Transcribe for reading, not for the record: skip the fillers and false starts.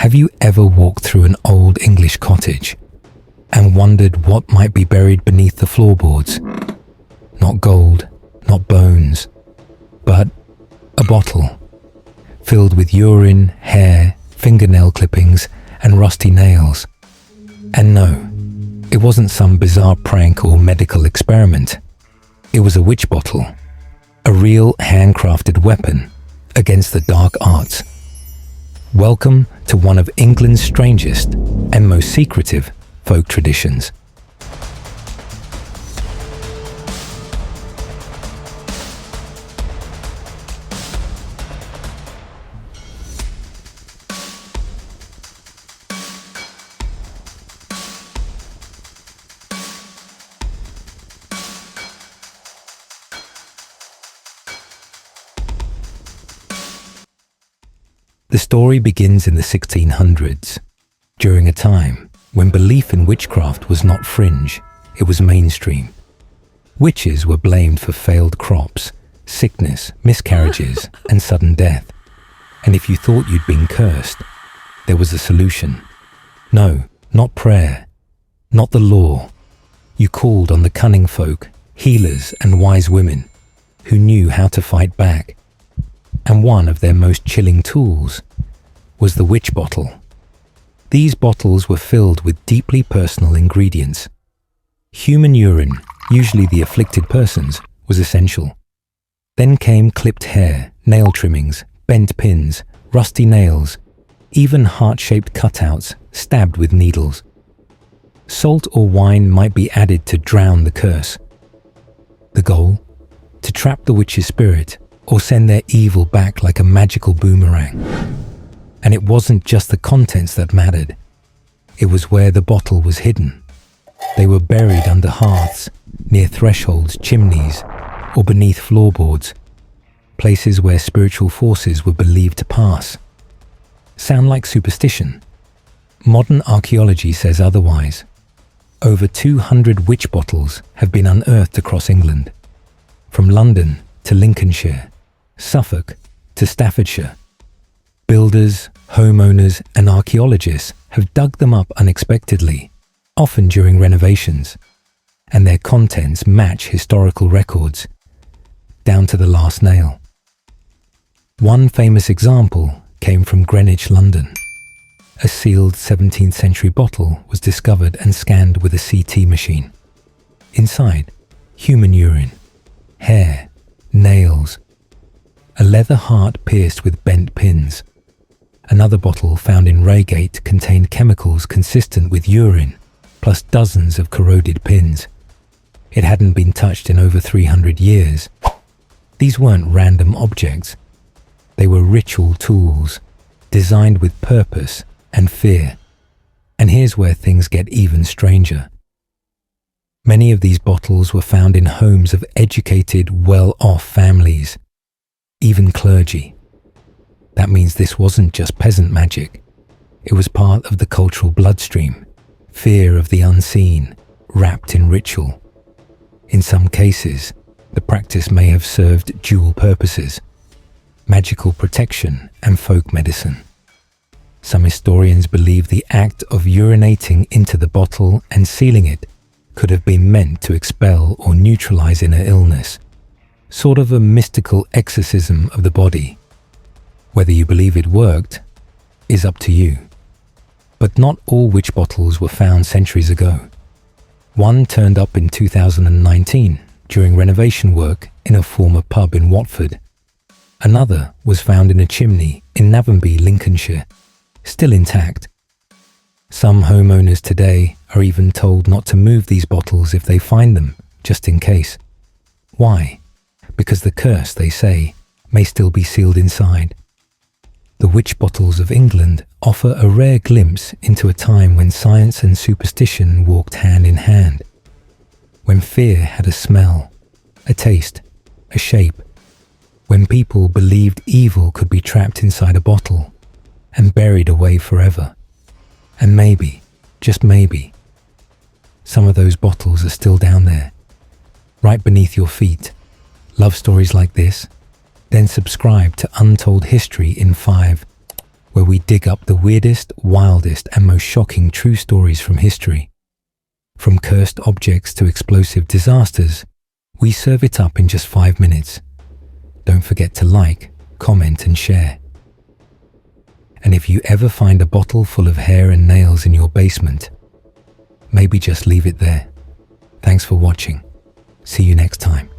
Have you ever walked through an old English cottage and wondered what might be buried beneath the floorboards? Not gold, not bones, but a bottle filled with urine, hair, fingernail clippings, and rusty nails. And no, it wasn't some bizarre prank or medical experiment. It was a witch bottle, a real handcrafted weapon against the dark arts. Welcome to one of England's strangest and most secretive folk traditions. The story begins in the 1600s, during a time when belief in witchcraft was not fringe, it was mainstream. Witches were blamed for failed crops, sickness, miscarriages, and sudden death. And if you thought you'd been cursed, there was a solution. No, not prayer, not the law. You called on the cunning folk, healers and wise women who knew how to fight back. And one of their most chilling tools was the witch bottle. These bottles were filled with deeply personal ingredients. Human urine, usually the afflicted person's, was essential. Then came clipped hair, nail trimmings, bent pins, rusty nails, even heart-shaped cutouts stabbed with needles. Salt or wine might be added to drown the curse. The goal? To trap the witch's spirit or send their evil back like a magical boomerang. And it wasn't just the contents that mattered. It was where the bottle was hidden. They were buried under hearths, near thresholds, chimneys, or beneath floorboards, places where spiritual forces were believed to pass. Sound like superstition? Modern archaeology says otherwise. Over 200 witch bottles have been unearthed across England, from London to Lincolnshire, Suffolk to Staffordshire. Builders, homeowners, and archaeologists have dug them up unexpectedly, often during renovations, and their contents match historical records, down to the last nail. One famous example came from Greenwich, London. A sealed 17th century bottle was discovered and scanned with a CT machine. Inside, human urine, hair, nails, a leather heart pierced with bent pins. Another bottle found in Reigate contained chemicals consistent with urine, plus dozens of corroded pins. It hadn't been touched in over 300 years. These weren't random objects. They were ritual tools, designed with purpose and fear. And here's where things get even stranger. Many of these bottles were found in homes of educated, well-off families, even clergy. That means this wasn't just peasant magic. It was part of the cultural bloodstream, fear of the unseen, wrapped in ritual. In some cases, the practice may have served dual purposes: magical protection and folk medicine. Some historians believe the act of urinating into the bottle and sealing it could have been meant to expel or neutralize inner illness, sort of a mystical exorcism of the body. Whether you believe it worked is up to you. But not all witch bottles were found centuries ago. One turned up in 2019 during renovation work in a former pub in Watford. Another was found in a chimney in Navanby, Lincolnshire, still intact. Some homeowners today are even told not to move these bottles if they find them, just in case. Why? Because the curse, they say, may still be sealed inside. The witch bottles of England offer a rare glimpse into a time when science and superstition walked hand in hand, when fear had a smell, a taste, a shape, when people believed evil could be trapped inside a bottle and buried away forever. And maybe, just maybe, some of those bottles are still down there, right beneath your feet. Love stories like this? Then subscribe to Untold History in 5, where we dig up the weirdest, wildest, and most shocking true stories from history. From cursed objects to explosive disasters, we serve it up in just 5 minutes. Don't forget to like, comment, and share. And if you ever find a bottle full of hair and nails in your basement, maybe just leave it there. Thanks for watching. See you next time.